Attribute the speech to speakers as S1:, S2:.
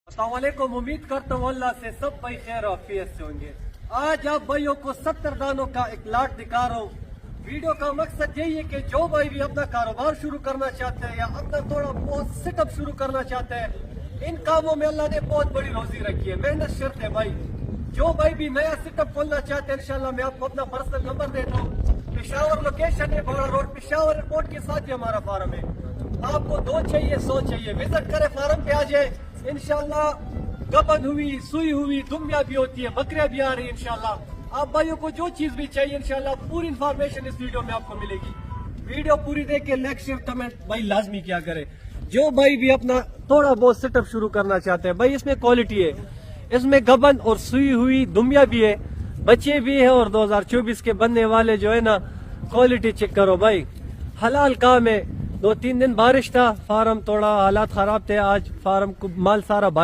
S1: अस्सलाम वालेकुम। उम्मीद करता हूँ अल्लाह से सब भाई खैर और आफियत से होंगे। आज आप भाइयों को 70 दानों का एक लाट दिखा रहा हूँ। वीडियो का मकसद यही है कि जो भाई भी अपना कारोबार शुरू करना चाहते हैं या अपना थोड़ा बहुत सेटअप शुरू करना चाहते हैं, इन कामों में अल्लाह ने बहुत बड़ी रोजी रखी है। मेहनत शर्त है भाई। जो भाई भी नया सेटअप खोलना चाहते हैं, इंशाल्लाह मैं आपको अपना पर्सनल नंबर देता हूँ। पेशावर लोकेशन है, बड़ा रोड, पेशावर एयरपोर्ट के साथ ही हमारा फार्म है। आपको 2 चाहिए 100 चाहिए, विजिट करें, फार्म पे आ जाए। इंशाल्लाह गबन हुई, सुई हुई, दुम्बिया भी होती है, बकरियां भी आ रही है। इंशाल्लाह आप भाइयों को जो चीज भी चाहिए, इंशाल्लाह पूरी इंफॉर्मेशन इस वीडियो में आपको मिलेगी। वीडियो पूरी देख के लाइक शेयर कमेंट भाई लाजमी क्या करे। जो भाई भी अपना थोड़ा बहुत सेटअप शुरू करना चाहते हैं, भाई इसमें क्वालिटी है, इसमें गबन और सुई हुई दुम्बिया भी है, बच्चे भी है, और 2024 के बनने वाले जो है ना, क्वालिटी चेक करो भाई, हलाल काम है। 2-3 दिन बारिश था, फार्म थोड़ा हालात खराब थे, आज फार्म को माल सारा